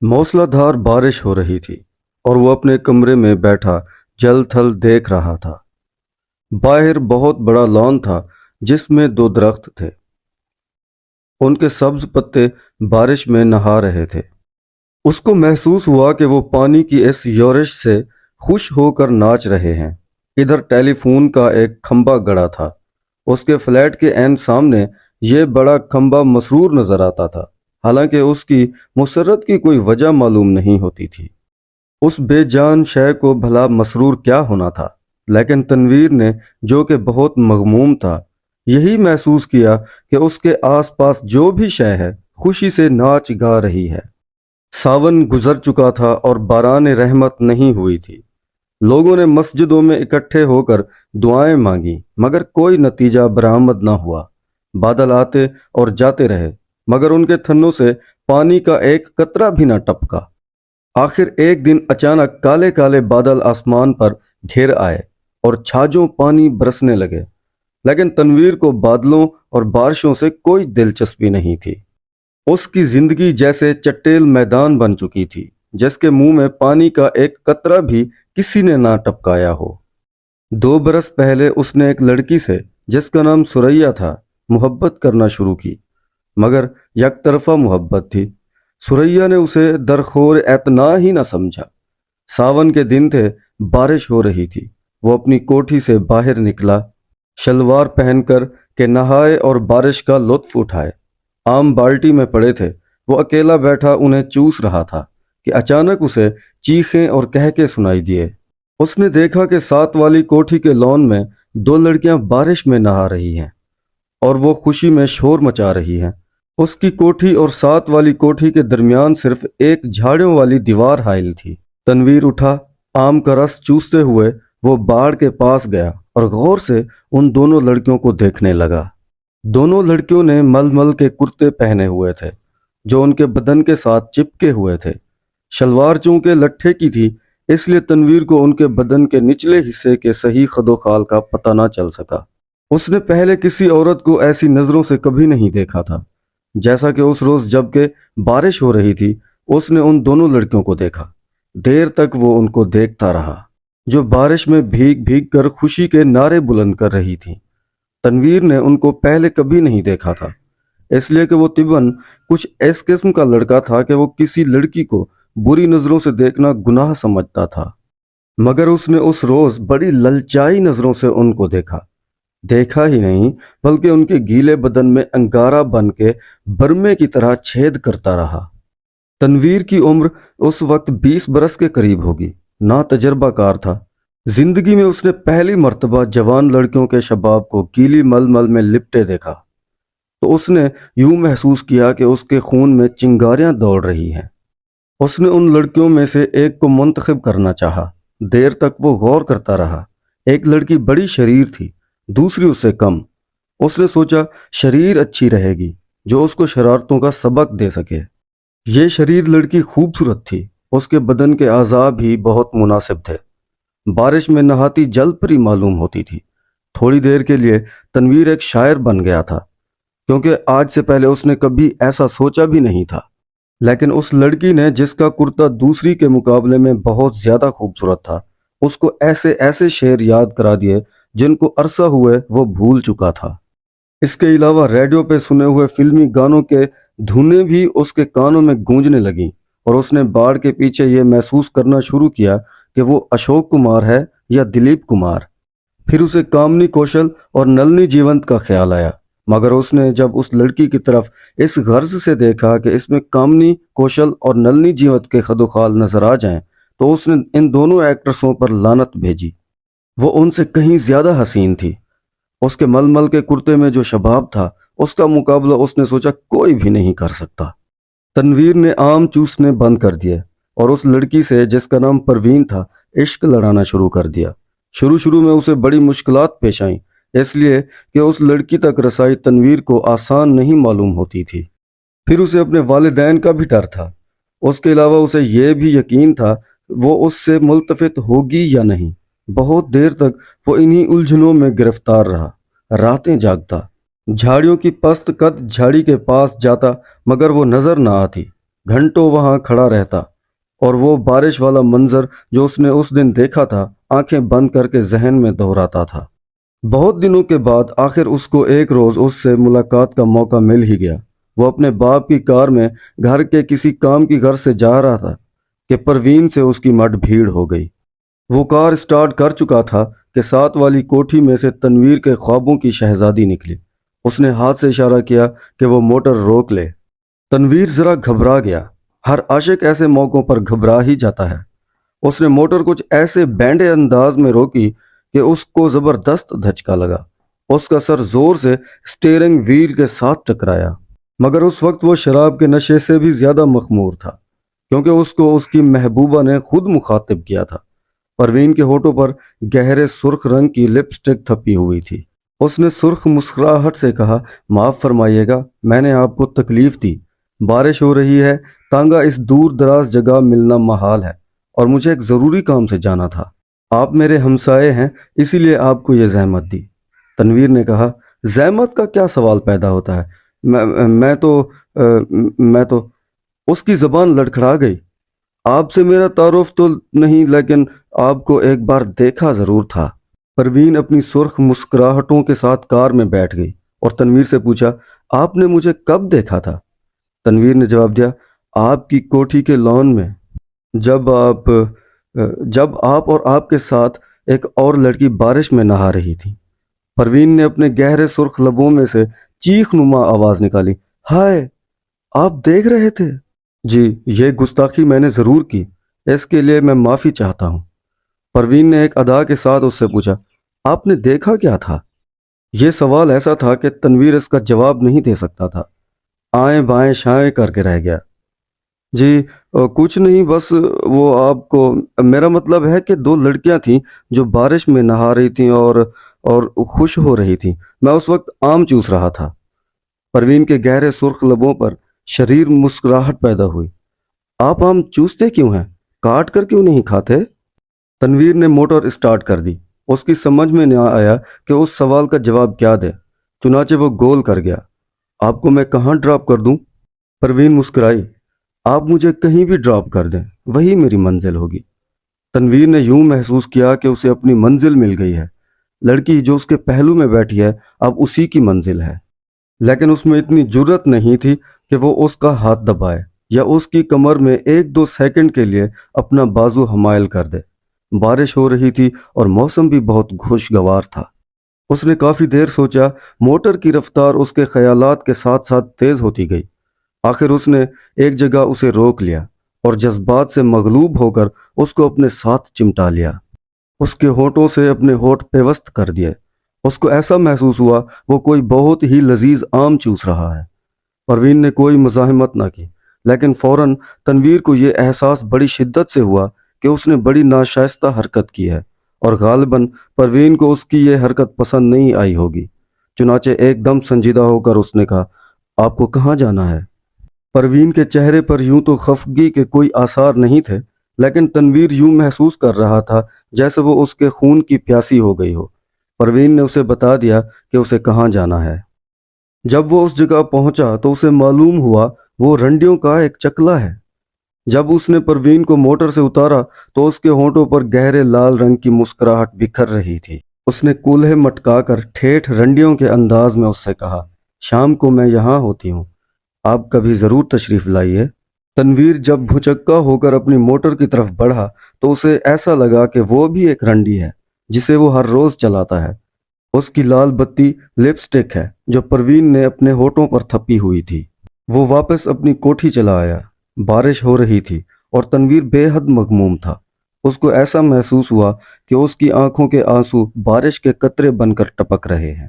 मूसलाधार बारिश हो रही थी और वो अपने कमरे में बैठा जल थल देख रहा था। बाहर बहुत बड़ा लॉन था जिसमें दो दरख्त थे। उनके सब्ज पत्ते बारिश में नहा रहे थे। उसको महसूस हुआ कि वो पानी की इस योरिश से खुश होकर नाच रहे हैं। इधर टेलीफोन का एक खंबा गड़ा था। उसके फ्लैट के ऐन सामने ये बड़ा खंबा मसरूर नजर आता था, हालांकि उसकी मुसर्रत की कोई वजह मालूम नहीं होती थी। उस बेजान शय को भला मसरूर क्या होना था, लेकिन तनवीर ने, जो कि बहुत मगमूम था, यही महसूस किया कि उसके आसपास जो भी शय है खुशी से नाच गा रही है। सावन गुजर चुका था और बारान रहमत नहीं हुई थी। लोगों ने मस्जिदों में इकट्ठे होकर दुआएं मांगी, मगर कोई नतीजा बरामद न हुआ। बादल आते और जाते रहे, मगर उनके थन्नों से पानी का एक कतरा भी न टपका। आखिर एक दिन अचानक काले काले बादल आसमान पर घिर आए और छाजों पानी बरसने लगे। लेकिन तनवीर को बादलों और बारिशों से कोई दिलचस्पी नहीं थी। उसकी जिंदगी जैसे चट्टेल मैदान बन चुकी थी, जिसके मुंह में पानी का एक कतरा भी किसी ने ना टपकाया हो। 2 बरस पहले उसने एक लड़की से, जिसका नाम सुरैया था, मोहब्बत करना शुरू की, मगर यकतरफा मोहब्बत थी। सुरैया ने उसे दरखोर एतना ही न समझा। सावन के दिन थे, बारिश हो रही थी। वो अपनी कोठी से बाहर निकला, शलवार पहनकर के नहाए और बारिश का लुत्फ उठाए। आम बाल्टी में पड़े थे। वो अकेला बैठा उन्हें चूस रहा था कि अचानक उसे चीखें और कहके सुनाई दिए। उसने देखा कि साथ वाली कोठी के लॉन में 2 लड़कियां बारिश में नहा रही हैं और वो खुशी में शोर मचा रही हैं। उसकी कोठी और साथ वाली कोठी के दरमियान सिर्फ एक झाड़ियों वाली दीवार हाइल थी। तनवीर उठा, आम का रस चूसते हुए वो बाड़ के पास गया और गौर से उन दोनों लड़कियों को देखने लगा। दोनों लड़कियों ने मलमल के कुर्ते पहने हुए थे, जो उनके बदन के साथ चिपके हुए थे। शलवार चूंकि लट्ठे की थी, इसलिए तनवीर को उनके बदन के निचले हिस्से के सही खदोखाल का पता ना चल सका। उसने पहले किसी औरत को ऐसी नजरों से कभी नहीं देखा था। जैसा कि उस रोज जबकि बारिश हो रही थी, उसने उन दोनों लड़कियों को देखा। देर तक वो उनको देखता रहा, जो बारिश में भीग भीग कर खुशी के नारे बुलंद कर रही थी। तनवीर ने उनको पहले कभी नहीं देखा था, इसलिए कि वो तिबन कुछ इस किस्म का लड़का था कि वो किसी लड़की को बुरी नजरों से देखना गुनाह समझता था। मगर उसने उस रोज बड़ी ललचाई नजरों से उनको देखा। देखा ही नहीं, बल्कि उनके गीले बदन में अंगारा बन के बरमे की तरह छेद करता रहा। तनवीर की उम्र उस वक्त 20 बरस के करीब होगी। ना तजर्बाकार था। जिंदगी में उसने पहली मर्तबा जवान लड़कियों के शबाब को गीली मलमल में लिपटे देखा, तो उसने यूं महसूस किया कि उसके खून में चिंगारियां दौड़ रही हैं। उसने उन लड़कियों में से एक को मुंतखब करना चाहा। देर तक वो गौर करता रहा। एक लड़की बड़ी शरीर थी, दूसरी उससे कम। उसने सोचा शरीर अच्छी रहेगी, जो उसको शरारतों का सबक दे सके। ये शरीर लड़की खूबसूरत थी। उसके बदन के आज़ा भी बहुत मुनासिब थे। बारिश में नहाती जल परी मालूम होती थी। थोड़ी देर के लिए तनवीर एक शायर बन गया था, क्योंकि आज से पहले उसने कभी ऐसा सोचा भी नहीं था। लेकिन उस लड़की ने, जिसका कुर्ता दूसरी के मुकाबले में बहुत ज्यादा खूबसूरत था, उसको ऐसे ऐसे शेर याद करा दिए जिनको अरसा हुए वो भूल चुका था। इसके अलावा रेडियो पे सुने हुए फिल्मी गानों के धुनें भी उसके कानों में गूंजने लगी और उसने बाढ़ के पीछे ये महसूस करना शुरू किया कि वो अशोक कुमार है या दिलीप कुमार। फिर उसे कामनी कौशल और नलनी जीवंत का ख्याल आया, मगर उसने जब उस लड़की की तरफ इस गर्ज से देखा कि इसमें कामनी कौशल और नलनी जीवंत के खदोखाल नजर आ जाएं, तो उसने इन दोनों एक्ट्रेसों पर लानत भेजी। वो उनसे कहीं ज्यादा हसीन थी। उसके मलमल के कुर्ते में जो शबाब था, उसका मुकाबला उसने सोचा कोई भी नहीं कर सकता। तनवीर ने आम चूसने बंद कर दिए और उस लड़की से, जिसका नाम परवीन था, इश्क लड़ाना शुरू कर दिया। शुरू शुरू में उसे बड़ी मुश्किलात पेश आईं, इसलिए कि उस लड़की तक रसाई तनवीर को आसान नहीं मालूम होती थी। फिर उसे अपने वालिदैन का भी डर था। उसके अलावा उसे यह भी यकीन था वो उससे मुल्तफित होगी या नहीं। बहुत देर तक वो इन्हीं उलझनों में गिरफ्तार रहा, रातें जागता, झाड़ियों की पस्त कद झाड़ी के पास जाता, मगर वो नजर ना आती। گھنٹوں وہاں کھڑا رہتا اور وہ بارش والا منظر جو اس نے اس دن دیکھا تھا آنکھیں بند کر کے ذہن میں دہراتا تھا۔ بہت دنوں کے بعد آخر اس کو ایک روز اس سے ملاقات کا موقع مل ہی گیا۔ وہ اپنے باپ کی کار میں گھر کے کسی کام کی غرض سے جا رہا تھا کہ پروین سے اس کی مٹ بھیڑ ہو گئی۔ وہ کار سٹارٹ کر چکا تھا کہ ساتھ والی کوٹھی میں سے تنویر کے خوابوں کی شہزادی نکلی۔ اس نے ہاتھ سے اشارہ کیا کہ وہ موٹر روک لے۔ تنویر ذرا گھبرا گیا۔ ہر عاشق ایسے موقعوں پر گھبرا ہی جاتا ہے۔ اس نے موٹر کچھ ایسے بینڈے انداز میں روکی کہ اس کو زبردست دھچکا لگا۔ اس کا سر زور سے سٹیئرنگ وہیل کے ساتھ ٹکرایا، مگر اس وقت وہ شراب کے نشے سے بھی زیادہ مخمور تھا، کیونکہ اس کو اس کی محبوبہ نے خود مخاطب کیا تھا۔ پروین کے ہونٹوں پر گہرے سرخ رنگ کی لپسٹک تھپی ہوئی تھی۔ اس نے سرخ مسکراہٹ سے کہا، معاف فرمائیے گا، میں نے آپ کو تکلیف دی۔ بارش ہو رہی ہے، تانگا اس دور دراز جگہ ملنا محال ہے اور مجھے ایک ضروری کام سے جانا تھا۔ آپ میرے ہمسائے ہیں، اسی لیے آپ کو یہ زحمت دی۔ تنویر نے کہا، زحمت کا کیا سوال پیدا ہوتا ہے؟ میں تو اس کی زبان لڑکھڑا گئی۔ آپ سے میرا تعارف تو نہیں، لیکن آپ کو ایک بار دیکھا ضرور تھا۔ پروین اپنی سرخ مسکراہٹوں کے ساتھ کار میں بیٹھ گئی اور تنویر سے پوچھا، آپ نے مجھے کب دیکھا تھا؟ تنویر نے جواب دیا، آپ کی کوٹھی کے لان میں، جب آپ اور آپ کے ساتھ ایک اور لڑکی بارش میں نہا رہی تھی۔ پروین نے اپنے گہرے سرخ لبوں میں سے چیخ نما آواز نکالی، ہائے، آپ دیکھ رہے تھے؟ جی، یہ گستاخی میں نے ضرور کی، اس کے لیے میں معافی چاہتا ہوں۔ پروین نے ایک ادا کے ساتھ اس سے پوچھا، آپ نے دیکھا کیا تھا؟ یہ سوال ایسا تھا کہ تنویر اس کا جواب نہیں دے سکتا تھا۔ آئیں بائیں شائیں کر کے رہ گیا۔ جی کچھ نہیں، بس وہ آپ کو، میرا مطلب ہے کہ دو لڑکیاں تھیں جو بارش میں نہا رہی تھیں اور خوش ہو رہی تھیں۔ میں اس وقت آم چوس رہا تھا۔ پروین کے گہرے سرخ لبوں پر شریر مسکراہٹ پیدا ہوئی۔ آپ آم چوستے کیوں ہیں؟ کاٹ کر کیوں نہیں کھاتے؟ تنویر نے موٹر اسٹارٹ کر دی۔ اس کی سمجھ میں نہ آیا کہ اس سوال کا جواب کیا دے، چنانچہ وہ گول کر گیا۔ آپ کو میں کہاں ڈراپ کر دوں؟ پروین مسکرائی، آپ مجھے کہیں بھی ڈراپ کر دیں، وہی میری منزل ہوگی۔ تنویر نے یوں محسوس کیا کہ اسے اپنی منزل مل گئی ہے۔ لڑکی جو اس کے پہلو میں بیٹھی ہے اب اسی کی منزل ہے، لیکن اس میں اتنی جرت نہیں تھی کہ وہ اس کا ہاتھ دبائے یا اس کی کمر میں ایک دو سیکنڈ کے لیے اپنا بازو حمائل کر دے۔ بارش ہو رہی تھی اور موسم بھی بہت خوشگوار تھا۔ اس نے کافی دیر سوچا۔ موٹر کی رفتار اس کے خیالات کے ساتھ ساتھ تیز ہوتی گئی۔ آخر اس نے ایک جگہ اسے روک لیا اور جذبات سے مغلوب ہو کر اس کو اپنے ساتھ چمٹا لیا۔ اس کے ہونٹوں سے اپنے ہونٹ پیوست کر دیے۔ اس کو ایسا محسوس ہوا وہ کوئی بہت ہی لذیذ آم چوس رہا ہے۔ پروین نے کوئی مزاحمت نہ کی، لیکن فوراً تنویر کو یہ احساس بڑی شدت سے ہوا کہ اس نے بڑی ناشائستہ حرکت کی ہے اور غالباً پروین کو اس کی یہ حرکت پسند نہیں آئی ہوگی۔ چنانچہ ایک دم سنجیدہ ہو کر اس نے کہا، آپ کو کہاں جانا ہے؟ پروین کے چہرے پر یوں تو خفگی کے کوئی آثار نہیں تھے، لیکن تنویر یوں محسوس کر رہا تھا جیسے وہ اس کے خون کی پیاسی ہو گئی ہو۔ پروین نے اسے بتا دیا کہ اسے کہاں جانا ہے۔ جب وہ اس جگہ پہنچا تو اسے معلوم ہوا وہ رنڈیوں کا ایک چکلا ہے۔ جب اس نے پروین کو موٹر سے اتارا تو اس کے ہونٹوں پر گہرے لال رنگ کی مسکراہٹ بکھر رہی تھی۔ اس نے کولہے مٹکا کر ٹھیٹھ رنڈیوں کے انداز میں اس سے کہا، شام کو میں یہاں ہوتی ہوں، آپ کبھی ضرور تشریف لائیے۔ تنویر جب بھچکا ہو کر اپنی موٹر کی طرف بڑھا تو اسے ایسا لگا کہ وہ بھی ایک رنڈی ہے جسے وہ ہر روز چلاتا ہے۔ اس کی لال بتی لپسٹک ہے جو پروین نے اپنے ہونٹوں پر تھپی ہوئی تھی۔ وہ واپس اپنی کوٹھی چلا آیا۔ بارش ہو رہی تھی اور تنویر بے حد مغموم تھا۔ اس کو ایسا محسوس ہوا کہ اس کی آنکھوں کے آنسو بارش کے قطرے بن کر ٹپک رہے ہیں۔